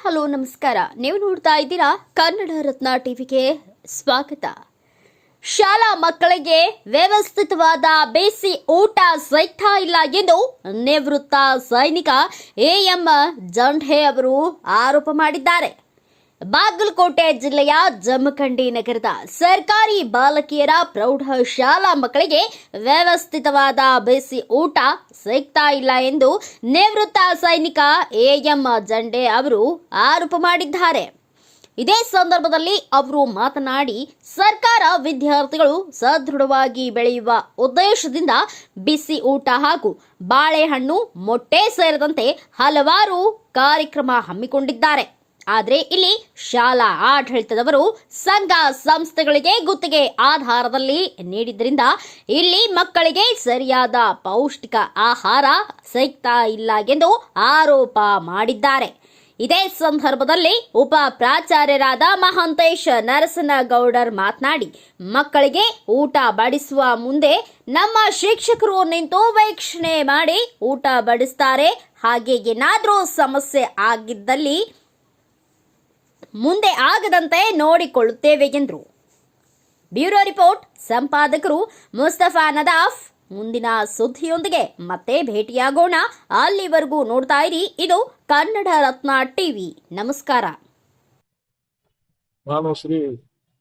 Hello ನಮಸ್ಕಾರ. ನೀವು ನೋಡ್ತಾ ಇದ್ದೀರಾ ಕನ್ನಡ ರತ್ನ ಟಿವಿಗೆ ಸ್ವಾಗತ. ಶಾಲಾ ಮಕ್ಕಳಿಗೆ ವ್ಯವಸ್ಥಿತವಾದ ಬೇಸಿ ಊಟ ಸಿಗ್ತಾ ಇಲ್ಲ ಎಂದು ನಿವೃತ್ತ ಸೈನಿಕ ಎಎಂ ಜಂಢೆ ಅವರು ಆರೋಪ ಮಾಡಿದ್ದಾರೆ. ಬಾಗಲಕೋಟೆ ಜಿಲ್ಲೆಯ ಜಮಖಂಡಿ ನಗರದ ಸರ್ಕಾರಿ ಬಾಲಕಿಯರ ಪ್ರೌಢಶಾಲಾ ಮಕ್ಕಳಿಗೆ ವ್ಯವಸ್ಥಿತವಾದ ಬೇಸಿ ಊಟ ಸಿಗ್ತಾ ಇಲ್ಲ ಎಂದು ನಿವೃತ್ತ ಸೈನಿಕ ಎಎಂ ಜಂಢೆ ಅವರು ಆರೋಪ ಮಾಡಿದ್ದಾರೆ. ಇದೇ ಸಂದರ್ಭದಲ್ಲಿ ಅವರು ಮಾತನಾಡಿ, ಸರ್ಕಾರ ವಿದ್ಯಾರ್ಥಿಗಳು ಸದೃಢವಾಗಿ ಬೆಳೆಯುವ ಉದ್ದೇಶದಿಂದ ಬಿಸಿ ಊಟ ಹಾಗೂ ಬಾಳೆಹಣ್ಣು, ಮೊಟ್ಟೆ ಸೇರಿದಂತೆ ಹಲವಾರು ಕಾರ್ಯಕ್ರಮ ಹಮ್ಮಿಕೊಂಡಿದ್ದಾರೆ. ಆದರೆ ಇಲ್ಲಿ ಶಾಲಾ ಆಡಳಿತದವರು ಸಂಘ ಸಂಸ್ಥೆಗಳಿಗೆ ಗುತ್ತಿಗೆ ಆಧಾರದಲ್ಲಿ ನೀಡಿದ್ರಿಂದ ಇಲ್ಲಿ ಮಕ್ಕಳಿಗೆ ಸರಿಯಾದ ಪೌಷ್ಟಿಕ ಆಹಾರ ಸಿಗ್ತಾ ಇಲ್ಲ ಎಂದು ಆರೋಪ ಮಾಡಿದ್ದಾರೆ. ಇದೇ ಸಂದರ್ಭದಲ್ಲಿ ಉಪ ಪ್ರಾಚಾರ್ಯರಾದ ಮಹಾಂತೇಶ ನರಸನಗೌಡರ್ ಮಾತನಾಡಿ, ಮಕ್ಕಳಿಗೆ ಊಟ ಬಡಿಸುವ ಮುಂದೆ ನಮ್ಮ ಶಿಕ್ಷಕರು ನಿಂತು ವೀಕ್ಷಣೆ ಮಾಡಿ ಊಟ ಬಡಿಸ್ತಾರೆ. ಹಾಗೆ ಏನಾದರೂ ಸಮಸ್ಯೆ ಆಗಿದ್ದಲ್ಲಿ ಮುಂದೆ ಆಗದಂತೆ ನೋಡಿಕೊಳ್ಳುತ್ತೇವೆ ಎಂದರು. ಬ್ಯೂರೋ ರಿಪೋರ್ಟ್ ಸಂಪಾದಕರು ಮುಸ್ತಫಾ ನದಾಫ್. ಮುಂದಿನ ಸುದ್ದಿಯೊಂದಿಗೆ ಮತ್ತೆ ಭೇಟಿಯಾಗೋಣ. ಅಲ್ಲಿವರೆಗೂ ನೋಡ್ತಾ ಇರಿ ಇದು ಕನ್ನಡ ರತ್ನ ಟಿವಿ. ನಮಸ್ಕಾರ. ನಾನು ಶ್ರೀ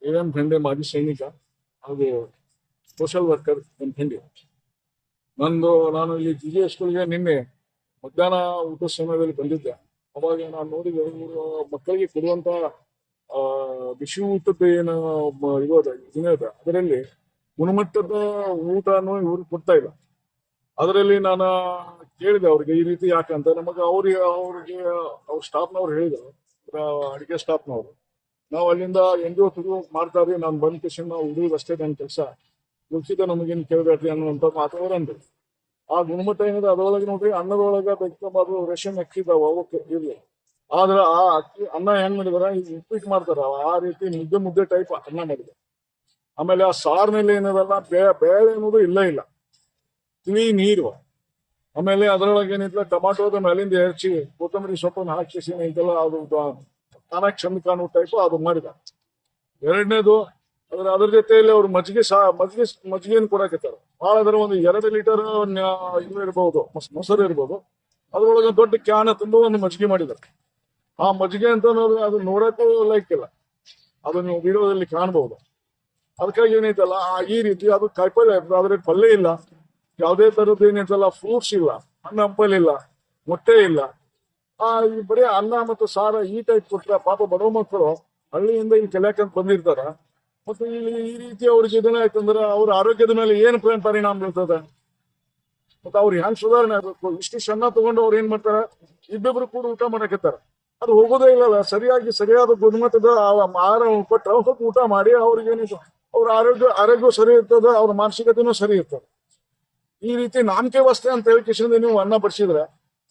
ಎಎಂ ಜಂಢೆ, ಮಾಜಿ ಸೈನಿಕ ಹಾಗೂ ಸೋಷಿಯಲ್ ವರ್ಕರ್ ಜಂಢೆ. ನಾನು ಇಲ್ಲಿ ಜಿಜೆ ಸ್ಕೂಲ್ಗೆ ನಿನ್ನೆ ಮಧ್ಯಾಹ್ನ ಊಟ ಸಮಯದಲ್ಲಿ ಬಂದಿದ್ದೆ. ಅವಾಗ ನಾನು ನೋಡಿದೆ, ಇವರು ಮಕ್ಕಳಿಗೆ ಕೊಡುವಂತ ಬಿಸಿ ಊಟದ ಏನು ಇರೋದ ಅದರಲ್ಲಿ ಗುಣಮಟ್ಟದ ಊಟನೂ ಇವ್ರು ಕೊಡ್ತಾ ಇಲ್ಲ. ಅದರಲ್ಲಿ ನಾನು ಕೇಳಿದೆ ಅವ್ರಿಗೆ, ಈ ರೀತಿ ಯಾಕಂತ. ನಮಗೆ ಅವ್ರಿಗೆ ಅವ್ರ ಸ್ಟಾಫ್ನವ್ರು ಹೇಳಿದ್ರು, ಅಡಿಗೆ ಸ್ಟಾಫ್ನವ್ರು, ನಾವು ಅಲ್ಲಿಂದ NGO ಥ್ರೂ ಮಾಡ್ತಾರೆ, ನಾನು ಬಂದ ತಕ್ಷಣ ನಾವು ಹುಡುಗ ಅಷ್ಟೇ ನನ್ನ ಕೆಲಸ ಮುಗಿಸಿದ, ನಮಗೇನು ಕೇಳಬೇಡ್ರಿ ಅನ್ನುವಂಥ ಮಾತವರು ಅಂದ್ರು. ಆ ಗುಣಮಟ್ಟ ಏನಿದೆ ಅದರೊಳಗೆ ನೋಡ್ರಿ, ಅನ್ನದೊಳಗೆ ಬೇಕಂಬಾದ್ರು ರೇಷನ್ ಅಕ್ಕಿ ಇದಾವ, ಅವಕ್ಕೆ ಇರ್ಲಿ. ಆದ್ರೆ ಆ ಅಕ್ಕಿ ಅನ್ನ ಹೆಂಗ್ ಮಾಡಿದಾರ, ಈಗ ಉಪ್ಪಿಟ್ಟು ಮಾಡ್ತಾರ ಆ ರೀತಿ ಮುದ್ದೆ ಟೈಪ್ ಅನ್ನ ಮಾಡಿದೆ. ಆಮೇಲೆ ಆ ಸಾರಿನಲ್ಲಿ ಏನದಲ್ಲ, ಬೇಳೆ ಅನ್ನೋದು ಇಲ್ಲ, ತಿಳಿ ನೀರು. ಆಮೇಲೆ ಅದರೊಳಗೆ ಏನಿಲ್ಲ, ಟೊಮಾಟೋದ ಮೇಲಿಂದ ಹೆಚ್ಚಿ ಕೊತ್ತಂಬರಿ ಸೊಪ್ಪನ್ನು ಹಾಕಿ ಐತಲ್ಲ, ಅದು ತಾನಾಗಿ ಚಂದ ಕಾಣೋ ಟೈಪ್ ಅದು ಮಾಡಿದ. ಎರಡನೇದು, ಅದ್ರ ಜೊತೆಯಲ್ಲಿ ಅವ್ರು ಮಜ್ಜಿಗೆಯನ್ನು ಕೊಡಕತ್ತಾರ. ಭಾಳ ಅದರ ಒಂದು 2 ಲೀಟರ್ ಇದು ಇರ್ಬೋದು, ಮೊಸರು ಇರ್ಬೋದು. ಅದ್ರೊಳಗೆ ದೊಡ್ಡ ಕ್ಯಾನ್ ತುಂಬ ಒಂದು ಮಜ್ಜಿಗೆ ಮಾಡಿದ್ದಾರೆ. ಆ ಮಜ್ಜಿಗೆ ಅಂತ ಅದು ನೋಡಕ್ಕೂ ಲೈಕ್ ಇಲ್ಲ, ಅದು ನೀವು ವಿಡಿಯೋದಲ್ಲಿ ಕಾಣಬಹುದು. ಅದಕ್ಕಾಗಿ ಏನೈತಲ್ಲ, ಈ ರೀತಿ ಅದು ಕಾಯಿಪಲ್ಲೆ ಅದ್ರ ಪಲ್ಯ ಇಲ್ಲ, ಯಾವುದೇ ತರದ್ದು ಏನೈತಲ್ಲ, ಫ್ರೂಟ್ಸ್ ಇಲ್ಲ, ಹಣ್ಣು ಹಂಪಲಿಲ್ಲ, ಮೊಟ್ಟೆ ಇಲ್ಲ. ಬರೀ ಅನ್ನ ಮತ್ತು ಸಾರ ಈ ಟೈಪ್ ಕೊಟ್ರೆ ಪಾಪ ಬಡವ ಮಕ್ಕಳು ಹಳ್ಳಿಯಿಂದ ಇಲ್ಲಿ ಕಲಿಯಾಕಂತ ಬಂದಿರ್ತಾರ. ಮತ್ತೆ ಇಲ್ಲಿ ಈ ರೀತಿ ಅವ್ರಿಗೆ ಇದನ್ನ ಯಾಕಂದ್ರೆ ಅವ್ರ ಆರೋಗ್ಯದ ಮೇಲೆ ಏನು ಪರಿಣಾಮ ಬೀಳ್ತದೆ, ಮತ್ತೆ ಅವ್ರು ಹೆಂಗ್ ಸುಧಾರಣೆ ಆಗ್ಬೇಕು. ಇಷ್ಟು ಅನ್ನ ತಗೊಂಡು ಅವ್ರು ಏನ್ ಮಾಡ್ತಾರ, ಇಬ್ಬಿಬ್ರು ಕೂಡ ಊಟ ಮಾಡಕತ್ತಾರ. ಅದು ಹೋಗೋದೇ ಇಲ್ಲ. ಸರಿಯಾದ ಗುಣಮಟ್ಟದ ಆಹಾರ ಕೊಟ್ಟು ಸ್ವಲ್ಪ ಊಟ ಮಾಡಿ ಅವ್ರಿಗೇನಿದೆ, ಅವ್ರ ಆರೋಗ್ಯ ಸರಿ ಇರ್ತದೆ, ಅವ್ರ ಮಾನಸಿಕತೆನೂ ಸರಿ ಇರ್ತದೆ. ಈ ರೀತಿ ನಾಮಕೆ ವಸ್ತೆ ಅಂತ ಹೇಳಿ ಕಿಶನ್ ನೀವು ಅನ್ನ ಬಡಿಸಿದ್ರೆ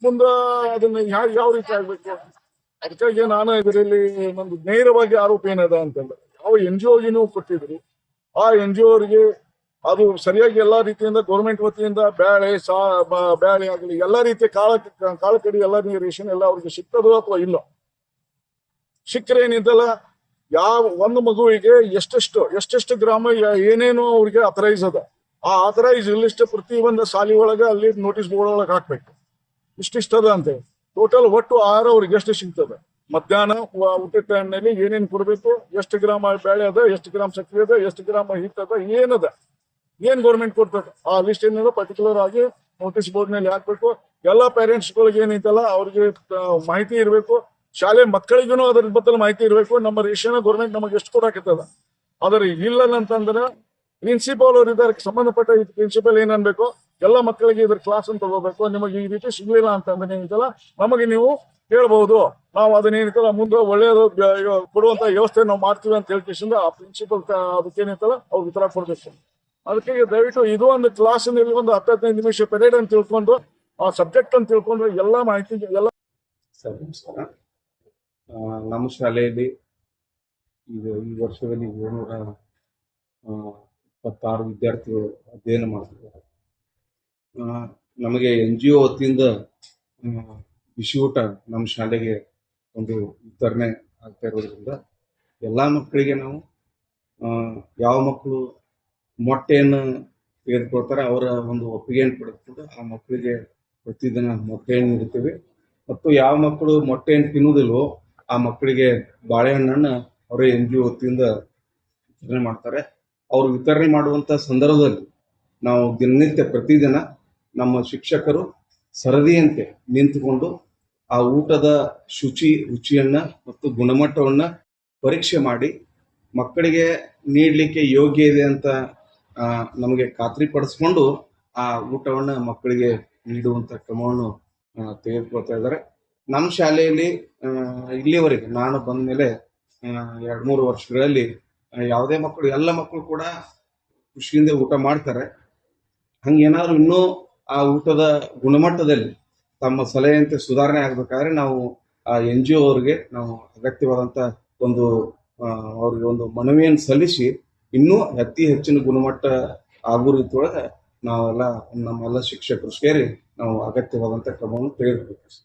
ಮುಂದೆ ಅದನ್ನ ಯಾವ ರೀತಿ ಆಗ್ಬೇಕು. ಅದಕ್ಕಾಗಿ ನಾನು ಇದರಲ್ಲಿ ನಂದು ನೇರವಾಗಿ ಆರೋಪ ಏನದ ಅಂತಂದ್ರೆ, ಯಾವ NGOಗಿನೂ ಕೊಟ್ಟಿದ್ರು, ಆ NGO ಅವರಿಗೆ ಅದು ಸರಿಯಾಗಿ ಎಲ್ಲಾ ರೀತಿಯಿಂದ ಗೌರ್ಮೆಂಟ್ ವತಿಯಿಂದ ಬ್ಯಾಳೆ ಆಗಲಿ ಎಲ್ಲಾ ರೀತಿಯ ಕಾಳಕಡಿ ಎಲ್ಲ ರೇಷನ್ ಎಲ್ಲ ಅವ್ರಿಗೆ ಸಿಗ್ತದೋ ಅಥವಾ ಇಲ್ಲ. ಸಿಕ್ಕರೆ ಏನಿದ್ದಲ್ಲ, ಯಾವ ಒಂದು ಮಗುವಿಗೆ ಎಷ್ಟೆಷ್ಟು ಗ್ರಾಮ ಏನೇನು ಅವ್ರಿಗೆ ಅಥರೈಸ್ ಅದ, ಆ ಅಥರೈಸ್ ಲಿಸ್ಟ್ ಪ್ರತಿ ಒಂದು ಸಾಲಿ ಒಳಗೆ ಅಲ್ಲಿ ನೋಟಿಸ್ ಬೋರ್ಡ್ ಒಳಗೆ ಹಾಕ್ಬೇಕು. ಇಷ್ಟಿಷ್ಟದ ಅಂತೇಳಿ ಟೋಟಲ್ ಒಟ್ಟು ಆಹಾರ ಅವ್ರಿಗೆ ಎಷ್ಟು ಸಿಗ್ತದೆ, ಮಧ್ಯಾಹ್ನ ಊಟದ ಟೈಮ್ನಲ್ಲಿ ಏನೇನು ಕೊಡ್ಬೇಕು, ಎಷ್ಟು ಗ್ರಾಮ ಬೇಳೆ ಅದ, ಎಷ್ಟು ಗ್ರಾಮ್ ಸಕ್ಕರೆ ಅದ, ಎಷ್ಟು ಗ್ರಾಮ್ ಹಿಟ್ಟದ, ಏನದ, ಏನ್ ಗೌರ್ಮೆಂಟ್ ಕೊಡ್ತದೆ ಆ ಲಿಸ್ಟ್ ಏನಿದೆ ಪರ್ಟಿಕ್ಯುಲರ್ ಆಗಿ ನೋಟಿಸ್ ಬೋರ್ಡ್ ನಲ್ಲಿ ಹಾಕ್ಬೇಕು. ಎಲ್ಲಾ ಪೇರೆಂಟ್ಸ್ಗಳಿಗೆ ಏನೈತಲ್ಲ ಅವ್ರಿಗೆ ಮಾಹಿತಿ ಇರಬೇಕು. ಶಾಲೆ ಮಕ್ಕಳಿಗೂ ಅದ್ರ ಬದಲು ಮಾಹಿತಿ ಇರಬೇಕು. ನಮ್ಮ ರೇಷನ್ ಗೌರ್ಮೆಂಟ್ ನಮಗೆ ಎಷ್ಟು ಕೊಡಾಕತ್ತದ, ಅದ್ರ ಇಲ್ಲ ಅಂತಂದ್ರೆ ಪ್ರಿನ್ಸಿಪಾಲ್ ಅವ್ರು ಇದಕ್ಕೆ ಸಂಬಂಧಪಟ್ಟ ಪ್ರಿನ್ಸಿಪಲ್ ಏನ್ ಅನ್ಬೇಕು, ಎಲ್ಲ ಮಕ್ಕಳಿಗೆ ಇದ್ರ ಕ್ಲಾಸ್ ಅಂತ ತಗೋಬೇಕು. ನಿಮಗೆ ಈ ರೀತಿ ಸಿಗ್ಲಿಲ್ಲ ಅಂತಂದ್ರೆ ಏನಿತ್ತಲ್ಲ ನಮಗೆ ನೀವು ಹೇಳ್ಬಹುದು, ನಾವು ಅದನ್ನೇನಿತ್ತಲ್ಲ ಮುಂದೆ ಒಳ್ಳೆಯದು ಕೊಡುವಂತ ವ್ಯವಸ್ಥೆ ನಾವು ಮಾಡ್ತೀವಿ ಅಂತ ಹೇಳ್ಕಿಸಿಂದ ಆ ಪ್ರಿನ್ಸಿಪಲ್ ಅದಕ್ಕೇನಿತ್ತಲ್ಲ ಅವ್ರಿಗೆ ಉತ್ತರ ಕೊಡ್ಬೇಕು. ಅದಕ್ಕೆ ದಯವಿಟ್ಟು ಇದು ಒಂದು ಕ್ಲಾಸ್ನಲ್ಲಿ ಒಂದು 10-15 ನಿಮಿಷ ಪೆರೇಡ್ ಅಂತ ತಿಳ್ಕೊಂಡು ಆ ಸಬ್ಜೆಕ್ಟ್ ಅಂತ ತಿಳ್ಕೊಂಡ್ರೆ ಎಲ್ಲ ಮಾಹಿತಿ ಎಲ್ಲ. ಸರ್ ನಮಸ್ಕಾರ. ನಮ್ಮ ಶಾಲೆಯಲ್ಲಿ ಈ ವರ್ಷದಲ್ಲಿ 726 ವಿದ್ಯಾರ್ಥಿಗಳು ಅಧ್ಯಯನ ಮಾಡ್ತಿದ್ದಾರೆ. ನಮಗೆ NGO ವತಿಯಿಂದ ಬಿಸಿ ಊಟ ನಮ್ಮ ಶಾಲೆಗೆ ಒಂದು ವಿತರಣೆ ಆಗ್ತಾ ಇರೋದ್ರಿಂದ ಎಲ್ಲ ಮಕ್ಕಳಿಗೆ ನಾವು ಯಾವ ಮಕ್ಕಳು ಮೊಟ್ಟೆಯನ್ನು ತೆಗೆದುಕೊಳ್ತಾರೆ ಅವರ ಒಂದು ಒಪ್ಪಿಗೆಯನ್ನು ಪಡೆದುಕೊಂಡು ಆ ಮಕ್ಕಳಿಗೆ ಪ್ರತಿದಿನ ಮೊಟ್ಟೆಯನ್ನು ನೀಡುತ್ತೇವೆ. ಮತ್ತು ಯಾವ ಮಕ್ಕಳು ಮೊಟ್ಟೆಯನ್ನು ತಿನ್ನುವುದಿಲ್ಲವೋ ಆ ಮಕ್ಕಳಿಗೆ ಬಾಳೆಹಣ್ಣನ್ನು ಅವರೇ NGO ವತಿಯಿಂದ ವಿತರಣೆ ಮಾಡ್ತಾರೆ. ಅವರು ವಿತರಣೆ ಮಾಡುವಂಥ ಸಂದರ್ಭದಲ್ಲಿ ನಾವು ದಿನನಿತ್ಯ ಪ್ರತಿದಿನ ನಮ್ಮ ಶಿಕ್ಷಕರು ಸರದಿಯಂತೆ ನಿಂತುಕೊಂಡು ಆ ಊಟದ ರುಚಿಯನ್ನ ಮತ್ತು ಗುಣಮಟ್ಟವನ್ನ ಪರೀಕ್ಷೆ ಮಾಡಿ ಮಕ್ಕಳಿಗೆ ನೀಡಲಿಕ್ಕೆ ಯೋಗ್ಯ ಇದೆ ಅಂತ ನಮಗೆ ಖಾತ್ರಿಪಡಿಸ್ಕೊಂಡು ಆ ಊಟವನ್ನು ಮಕ್ಕಳಿಗೆ ನೀಡುವಂಥ ಕ್ರಮವನ್ನು ತೆಗೆದುಕೊಳ್ತಾ ಇದ್ದಾರೆ. ನಮ್ಮ ಶಾಲೆಯಲ್ಲಿ ಇಲ್ಲಿವರೆಗೆ ನಾನು ಬಂದ ಮೇಲೆ 2-3 ವರ್ಷಗಳಲ್ಲಿ ಯಾವುದೇ ಮಕ್ಕಳು ಎಲ್ಲ ಮಕ್ಕಳು ಕೂಡ ಖುಷಿಯಿಂದ ಊಟ ಮಾಡ್ತಾರೆ. ಹಂಗೇನಾದ್ರು ಇನ್ನೂ ಆ ಊಟದ ಗುಣಮಟ್ಟದಲ್ಲಿ ತಮ್ಮ ಸಲಹೆಯಂತೆ ಸುಧಾರಣೆ ಆಗಬೇಕಾದ್ರೆ ನಾವು ಆ NGO ಅವರಿಗೆ ನಾವು ಅಗತ್ಯವಾದಂಥ ಅವ್ರಿಗೆ ಒಂದು ಮನವಿಯನ್ನು ಸಲ್ಲಿಸಿ ಇನ್ನೂ ಅತಿ ಹೆಚ್ಚಿನ ಗುಣಮಟ್ಟ ಆಗೋ ರೀತಿಯೊಳಗೆ ನಾವೆಲ್ಲ ನಮ್ಮೆಲ್ಲ ಶಿಕ್ಷಕರು ಸೇರಿ ನಾವು ಅಗತ್ಯವಾದಂಥ ಕ್ರಮವನ್ನು ತೆಗೆದುಕೊಳ್ತೀವಿ.